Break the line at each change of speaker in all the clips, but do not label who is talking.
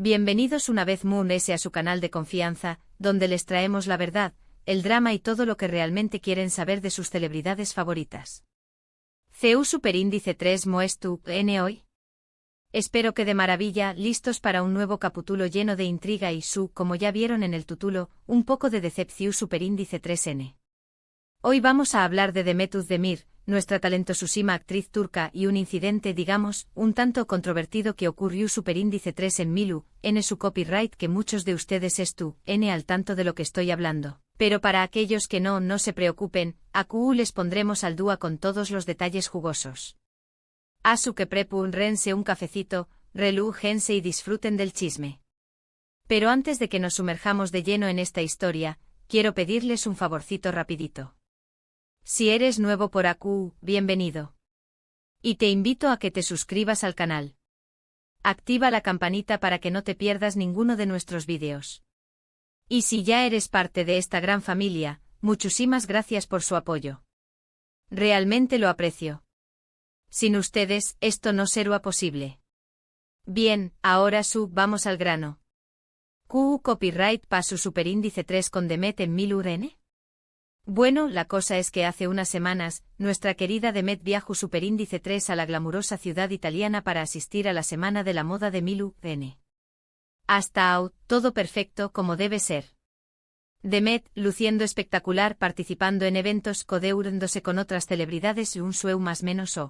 Bienvenidos una vez Moon S a su canal de confianza, donde les traemos la verdad, el drama y todo lo que realmente quieren saber de sus celebridades favoritas. CU Superíndice 3 Moestu N hoy. Espero que de maravilla, listos para un nuevo capítulo lleno de intriga y como ya vieron en el título, un poco de decepción Superíndice 3N. Hoy vamos a hablar de Demet Özdemir, nuestra talentosísima actriz turca y un incidente, digamos, un tanto controvertido que ocurrió Superíndice 3 en Milu, N su copyright que muchos de ustedes N al tanto de lo que estoy hablando. Pero para aquellos que no se preocupen, aquí les pondremos al dúa con todos los detalles jugosos. Asu que rense un cafecito, relújense y disfruten del chisme. Pero antes de que nos sumerjamos de lleno en esta historia, quiero pedirles un favorcito rapidito. Si eres nuevo por aquí, bienvenido. Y te invito a que te suscribas al canal. Activa la campanita para que no te pierdas ninguno de nuestros vídeos. Y si ya eres parte de esta gran familia, muchísimas gracias por su apoyo. Realmente lo aprecio. Sin ustedes, esto no sería posible. Bien, ahora vamos al grano. Copyright pasu Superíndice 3 con Demet en Milu N. Bueno, la cosa es que hace unas semanas, nuestra querida Demet viajó Superíndice 3 a la glamurosa ciudad italiana para asistir a la Semana de la Moda de Milu N. Hasta ahora, todo perfecto como debe ser. Demet, luciendo espectacular participando en eventos codeurándose con otras celebridades y un show más menos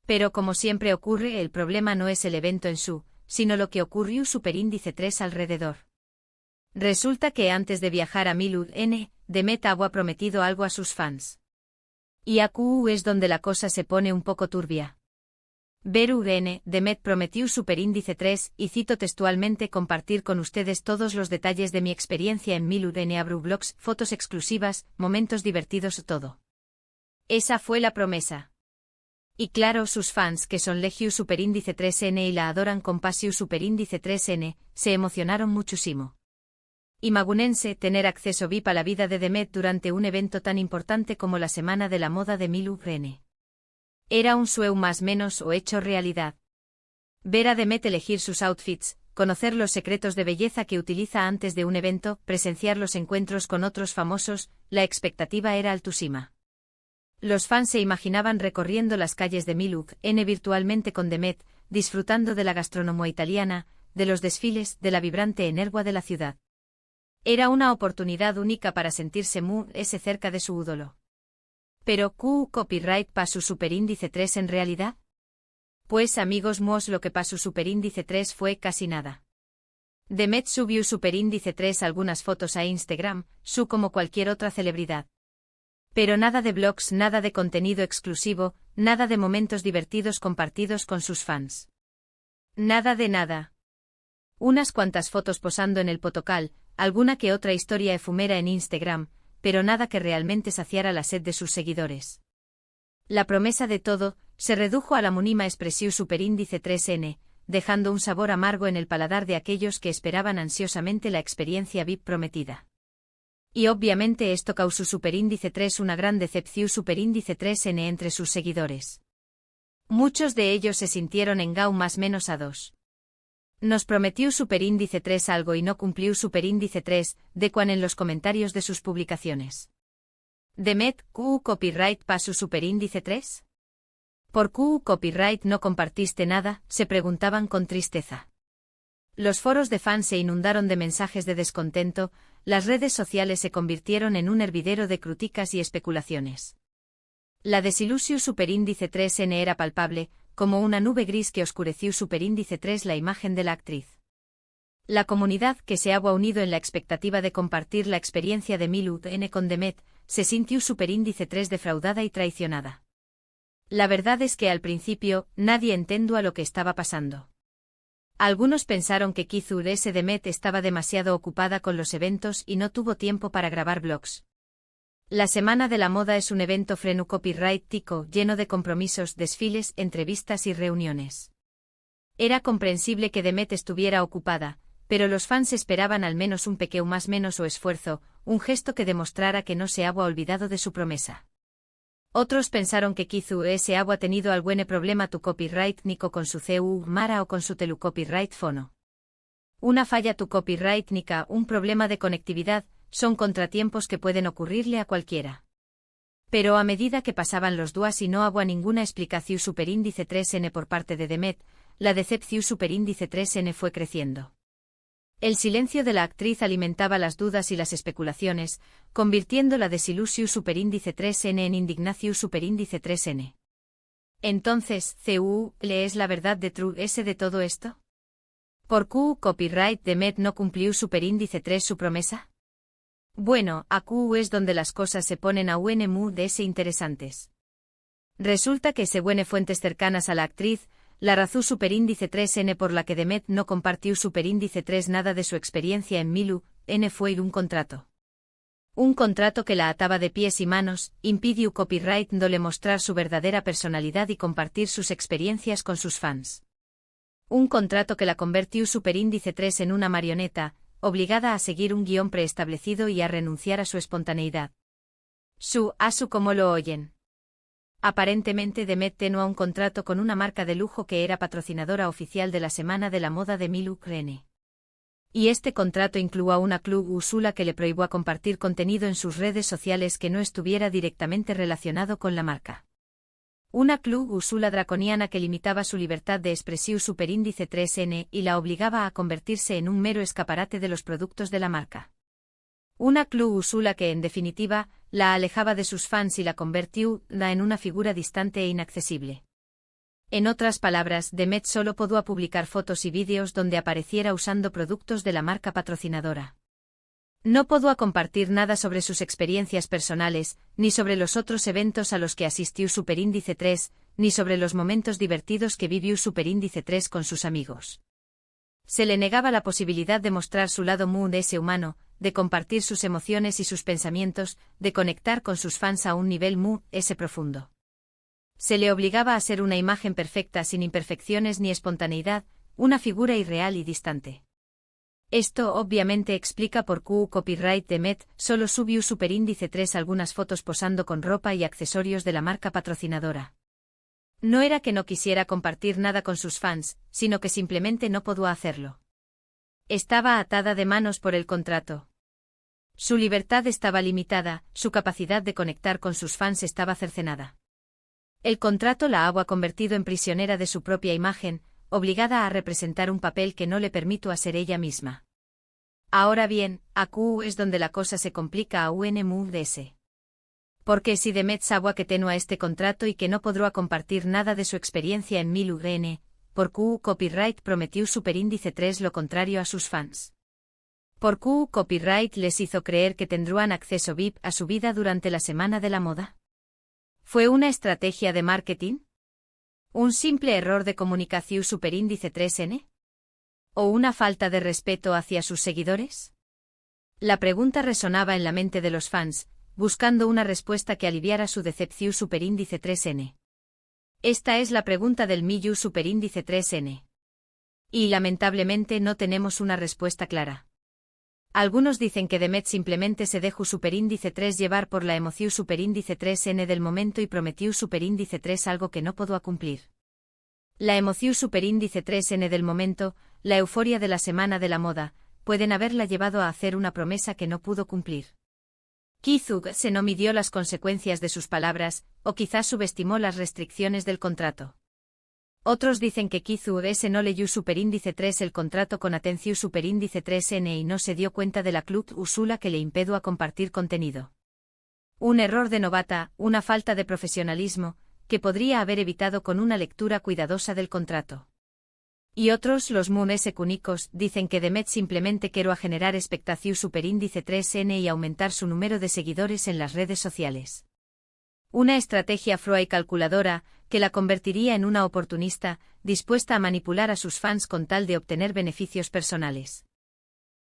Pero como siempre ocurre, el problema no es el evento en sino lo que ocurrió Superíndice 3 alrededor. Resulta que antes de viajar a Milu N, Demet había prometido algo a sus fans. Y aquí es donde la cosa se pone un poco turbia. Veru N, Demet prometió Superíndice 3, y cito textualmente compartir con ustedes todos los detalles de mi experiencia en Milu N abru blogs, fotos exclusivas, momentos divertidos todo. Esa fue la promesa. Y claro, sus fans que son Legiu Superíndice 3N y la adoran con Pasiu Superíndice 3N, se emocionaron muchísimo. Imagunense tener acceso VIP a la vida de Demet durante un evento tan importante como la Semana de la Moda de Milu N. Era un sueño más menos hecho realidad. Ver a Demet elegir sus outfits, conocer los secretos de belleza que utiliza antes de un evento, presenciar los encuentros con otros famosos, la expectativa era altísima. Los fans se imaginaban recorriendo las calles de Milu N virtualmente con Demet, disfrutando de la gastronomía italiana, de los desfiles, de la vibrante energía de la ciudad. Era una oportunidad única para sentirse cerca de su ídolo. Pero copyright pasu Superíndice 3 en realidad? Pues amigos lo que pasó Superíndice 3 fue casi nada. Demet subió Superíndice 3 algunas fotos a Instagram, como cualquier otra celebridad. Pero nada de blogs, nada de contenido exclusivo, nada de momentos divertidos compartidos con sus fans. Nada de nada. Unas cuantas fotos posando en el potocal, alguna que otra historia efímera en Instagram, pero nada que realmente saciara la sed de sus seguidores. La promesa de todo se redujo a la mínima expresión Superíndice 3N, dejando un sabor amargo en el paladar de aquellos que esperaban ansiosamente la experiencia VIP prometida. Y obviamente esto causó Superíndice 3 una gran decepción Superíndice 3N entre sus seguidores. Muchos de ellos se sintieron en más menos a dos. Nos prometió Superíndice 3 algo y no cumplió Superíndice 3, decuan en los comentarios de sus publicaciones. Demet, copyright pasu Superíndice 3? ¿Por copyright no compartiste nada?, se preguntaban con tristeza. Los foros de fans se inundaron de mensajes de descontento, las redes sociales se convirtieron en un hervidero de críticas y especulaciones. La desilusión Superíndice 3N era palpable, como una nube gris que oscureció Superíndice 3 la imagen de la actriz. La comunidad que se había unido en la expectativa de compartir la experiencia de Milu N con Demet, se sintió Superíndice 3 defraudada y traicionada. La verdad es que al principio, nadie entendió a lo que estaba pasando. Algunos pensaron que Demet estaba demasiado ocupada con los eventos y no tuvo tiempo para grabar vlogs. La Semana de la Moda es un evento frenu copyright tico lleno de compromisos, desfiles, entrevistas y reuniones. Era comprensible que Demet estuviera ocupada, pero los fans esperaban al menos un pequeño más menos esfuerzo, un gesto que demostrara que no se había olvidado de su promesa. Otros pensaron que había tenido algún problema tu copyright nico con su CU Mara o con su telu copyright fono. Una falla tu copyright nica, un problema de conectividad, son contratiempos que pueden ocurrirle a cualquiera. Pero a medida que pasaban los días y no había ninguna explicación superíndice 3n por parte de Demet, la decepción superíndice 3n fue creciendo. El silencio de la actriz alimentaba las dudas y las especulaciones, convirtiendo la desilusión superíndice 3n en indignación superíndice 3n. Entonces, ¿le es la verdad de True S de todo esto? ¿Por qué copyright Demet no cumplió superíndice 3 su promesa? Bueno, aquí es donde las cosas se ponen a un de ese interesantes. Resulta que según fuentes cercanas a la actriz, la razón superíndice 3n por la que Demet no compartió superíndice 3 nada de su experiencia en Milu, n fue un contrato. Un contrato que la ataba de pies y manos, impidió copyright dole mostrar su verdadera personalidad y compartir sus experiencias con sus fans. Un contrato que la convirtió superíndice 3 en una marioneta, obligada a seguir un guión preestablecido y a renunciar a su espontaneidad. Como lo oyen. Aparentemente Demet tenía un contrato con una marca de lujo que era patrocinadora oficial de la Semana de la Moda de Milu Crene. Y este contrato incluía una cláusula que le prohibió compartir contenido en sus redes sociales que no estuviera directamente relacionado con la marca. Una cláusula draconiana que limitaba su libertad de expresión superíndice 3n y la obligaba a convertirse en un mero escaparate de los productos de la marca. Una cláusula que, en definitiva, la alejaba de sus fans y la convirtió en una figura distante e inaccesible. En otras palabras, Demet solo podía publicar fotos y vídeos donde apareciera usando productos de la marca patrocinadora. No podía compartir nada sobre sus experiencias personales, ni sobre los otros eventos a los que asistió superíndice 3, ni sobre los momentos divertidos que vivió superíndice 3 con sus amigos. Se le negaba la posibilidad de mostrar su lado de ese humano, de compartir sus emociones y sus pensamientos, de conectar con sus fans a un nivel ese profundo. Se le obligaba a ser una imagen perfecta sin imperfecciones ni espontaneidad, una figura irreal y distante. Esto obviamente explica por qué copyright Demet solo subió superíndice 3 algunas fotos posando con ropa y accesorios de la marca patrocinadora. No era que no quisiera compartir nada con sus fans, sino que simplemente no podía hacerlo. Estaba atada de manos por el contrato. Su libertad estaba limitada, su capacidad de conectar con sus fans estaba cercenada. El contrato la había convertido en prisionera de su propia imagen, obligada a representar un papel que no le permitió a ser ella misma. Ahora bien, aquí es donde la cosa se complica a UNMUDS. Porque si Demet sabía que tenía este contrato y que no podrá compartir nada de su experiencia en Milu N, ¿por qué copyright prometió superíndice 3 lo contrario a sus fans? ¿Por qué copyright les hizo creer que tendrán acceso VIP a su vida durante la Semana de la Moda? ¿Fue una estrategia de marketing? ¿Un simple error de comunicación superíndice 3n? ¿O una falta de respeto hacia sus seguidores? La pregunta resonaba en la mente de los fans, buscando una respuesta que aliviara su decepción superíndice 3n. Esta es la pregunta del Miyu superíndice 3n. Y lamentablemente no tenemos una respuesta clara. Algunos dicen que Demet simplemente se dejó superíndice 3 llevar por la emoción superíndice 3n del momento y prometió superíndice 3 algo que no pudo cumplir. La emoción superíndice 3n del momento, la euforia de la Semana de la Moda, pueden haberla llevado a hacer una promesa que no pudo cumplir. Quizás se no midió las consecuencias de sus palabras, o quizás subestimó las restricciones del contrato. Otros dicen que quizás no leyó superíndice 3 el contrato con atención superíndice 3n y no se dio cuenta de la cláusula que le impidió a compartir contenido. Un error de novata, una falta de profesionalismo, que podría haber evitado con una lectura cuidadosa del contrato. Y otros, los cúnicos, dicen que Demet simplemente quiere generar expectación superíndice 3n y aumentar su número de seguidores en las redes sociales. Una estrategia froa y calculadora, que la convertiría en una oportunista, dispuesta a manipular a sus fans con tal de obtener beneficios personales.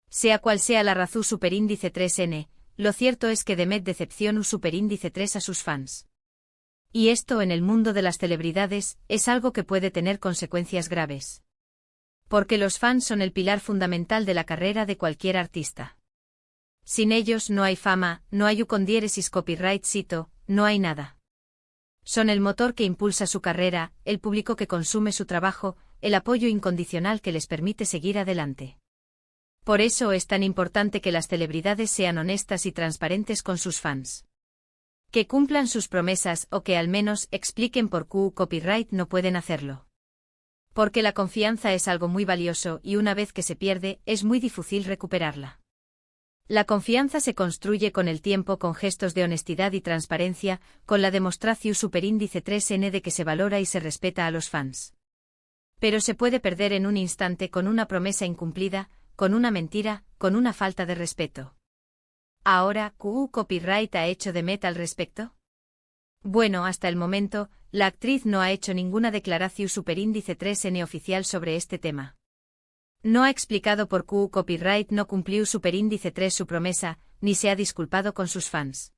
Sea cual sea la razón superíndice 3n, lo cierto es que Demet decepcionó superíndice 3 a sus fans. Y esto en el mundo de las celebridades, es algo que puede tener consecuencias graves. Porque los fans son el pilar fundamental de la carrera de cualquier artista. Sin ellos no hay fama, no hay diéresis copyright cito, no hay nada. Son el motor que impulsa su carrera, el público que consume su trabajo, el apoyo incondicional que les permite seguir adelante. Por eso es tan importante que las celebridades sean honestas y transparentes con sus fans. Que cumplan sus promesas o que al menos expliquen por qué copyright no pueden hacerlo. Porque la confianza es algo muy valioso y una vez que se pierde es muy difícil recuperarla. La confianza se construye con el tiempo con gestos de honestidad y transparencia, con la demostración superíndice 3n de que se valora y se respeta a los fans. Pero se puede perder en un instante con una promesa incumplida, con una mentira, con una falta de respeto. Ahora, ¿qué copyright ha hecho Demet al respecto? Bueno, hasta el momento, la actriz no ha hecho ninguna declaración superíndice 3n oficial sobre este tema. No ha explicado por qué copyright no cumplió superíndice 3 su promesa, ni se ha disculpado con sus fans.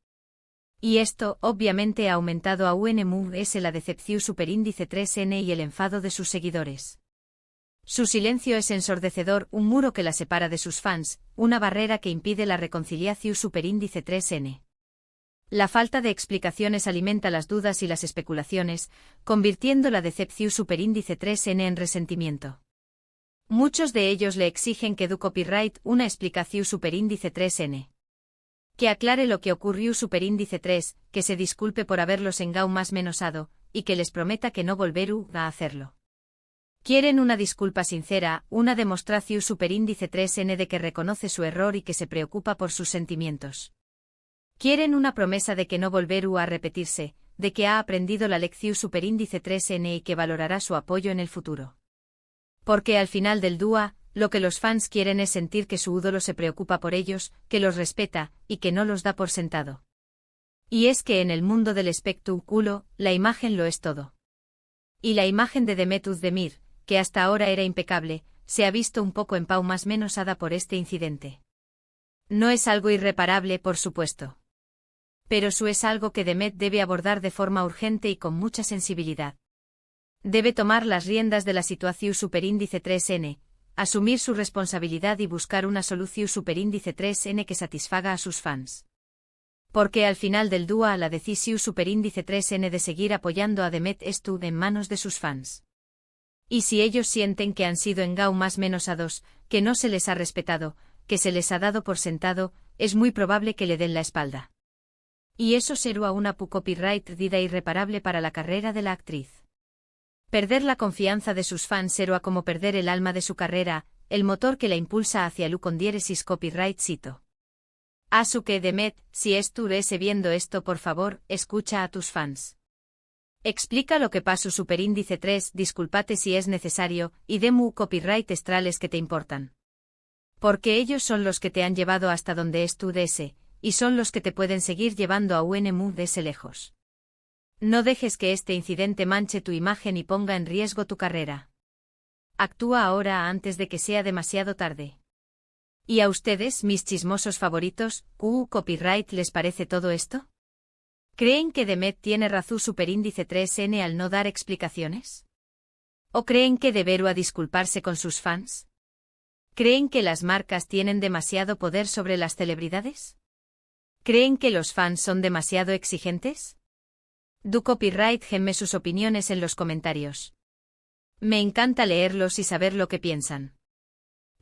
Y esto, obviamente, ha aumentado a UNMUS la decepción superíndice 3n y el enfado de sus seguidores. Su silencio es ensordecedor, un muro que la separa de sus fans, una barrera que impide la reconciliación superíndice 3n. La falta de explicaciones alimenta las dudas y las especulaciones, convirtiendo la decepción superíndice 3n en resentimiento. Muchos de ellos le exigen que dé copyright una explicación superíndice 3n. Que aclare lo que ocurrió superíndice 3, que se disculpe por haberlos engau más menosado, y que les prometa que no volverá a hacerlo. Quieren una disculpa sincera, una demostración superíndice 3n de que reconoce su error y que se preocupa por sus sentimientos. Quieren una promesa de que no volverá a repetirse, de que ha aprendido la lección superíndice 3n y que valorará su apoyo en el futuro. Porque al final del día, lo que los fans quieren es sentir que su ídolo se preocupa por ellos, que los respeta, y que no los da por sentado. Y es que en el mundo del espectáculo, la imagen lo es todo. Y la imagen de Demet Özdemir, que hasta ahora era impecable, se ha visto un poco más menosada por este incidente. No es algo irreparable, por supuesto. Pero eso es algo que Demet debe abordar de forma urgente y con mucha sensibilidad. Debe tomar las riendas de la situación superíndice 3n, asumir su responsabilidad y buscar una solución superíndice 3n que satisfaga a sus fans. Porque al final del día la decisión superíndice 3n de seguir apoyando a Demet estuvo en manos de sus fans. Y si ellos sienten que han sido engau más menosados, que no se les ha respetado, que se les ha dado por sentado, es muy probable que le den la espalda. Y eso será una copyright dida irreparable para la carrera de la actriz. Perder la confianza de sus fans será como perder el alma de su carrera, el motor que la impulsa hacia el con diéresis copyright cito. Asu que Demet, si estuviese viendo esto por favor, escucha a tus fans. Explica lo que pasó superíndice 3, discúlpate si es necesario, y demu copyright estrales que te importan. Porque ellos son los que te han llevado hasta donde estuviese, y son los que te pueden seguir llevando a UNMUS lejos. No dejes que este incidente manche tu imagen y ponga en riesgo tu carrera. Actúa ahora antes de que sea demasiado tarde. ¿Y a ustedes, mis chismosos favoritos, copyright les parece todo esto? ¿Creen que Demet tiene razón superíndice 3n al no dar explicaciones? ¿O creen que deberá disculparse con sus fans? ¿Creen que las marcas tienen demasiado poder sobre las celebridades? ¿Creen que los fans son demasiado exigentes? Du copyright gemme sus opiniones en los comentarios. Me encanta leerlos y saber lo que piensan.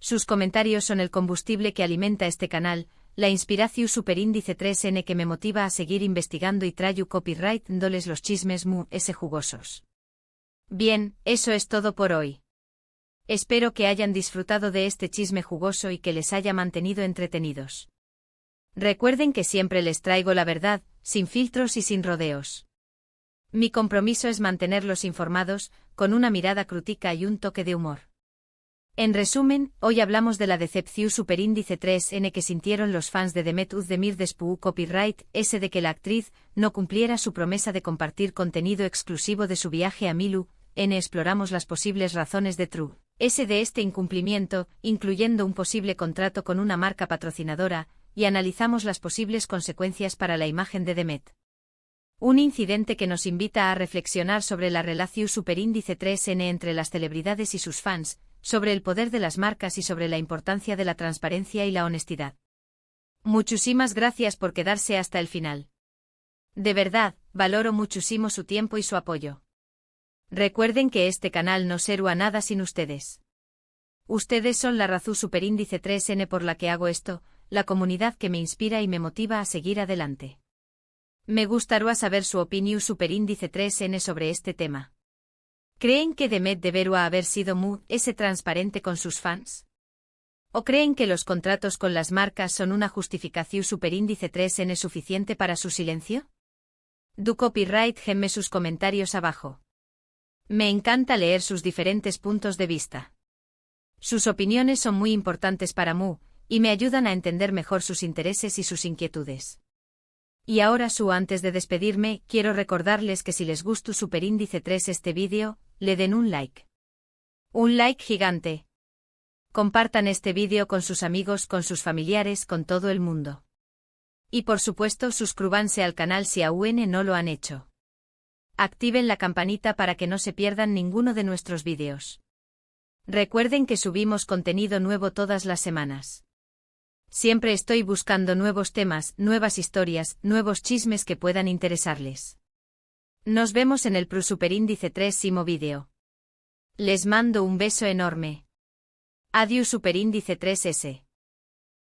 Sus comentarios son el combustible que alimenta este canal, la inspiración superíndice 3n que me motiva a seguir investigando y trayo copyright dándoles los chismes jugosos. Bien, eso es todo por hoy. Espero que hayan disfrutado de este chisme jugoso y que les haya mantenido entretenidos. Recuerden que siempre les traigo la verdad, sin filtros y sin rodeos. Mi compromiso es mantenerlos informados, con una mirada crítica y un toque de humor. En resumen, hoy hablamos de la decepción superíndice 3n que sintieron los fans de Demet Özdemir después copyright ese de que la actriz no cumpliera su promesa de compartir contenido exclusivo de su viaje a Milu. Exploramos las posibles razones de True ese de este incumplimiento, incluyendo un posible contrato con una marca patrocinadora, y analizamos las posibles consecuencias para la imagen de Demet. Un incidente que nos invita a reflexionar sobre la relación superíndice 3n entre las celebridades y sus fans, sobre el poder de las marcas y sobre la importancia de la transparencia y la honestidad. Muchísimas gracias por quedarse hasta el final. De verdad, valoro muchísimo su tiempo y su apoyo. Recuerden que este canal no será nada sin ustedes. Ustedes son la razón superíndice 3N por la que hago esto, la comunidad que me inspira y me motiva a seguir adelante. Me gustaría saber su opinión superíndice 3N sobre este tema. ¿Creen que Demet debería haber sido ese transparente con sus fans? ¿O creen que los contratos con las marcas son una justificación superíndice 3N suficiente para su silencio? Du copyright gemme sus comentarios abajo. Me encanta leer sus diferentes puntos de vista. Sus opiniones son muy importantes para mí, y me ayudan a entender mejor sus intereses y sus inquietudes. Y ahora antes de despedirme, quiero recordarles que si les gustó superíndice 3 este vídeo, le den un like. Un like gigante. Compartan este vídeo con sus amigos, con sus familiares, con todo el mundo. Y por supuesto suscríbanse al canal si aún no lo han hecho. Activen la campanita para que no se pierdan ninguno de nuestros vídeos. Recuerden que subimos contenido nuevo todas las semanas. Siempre estoy buscando nuevos temas, nuevas historias, nuevos chismes que puedan interesarles. Nos vemos en el superíndice 3º vídeo. Les mando un beso enorme. Adiós superíndice 3S.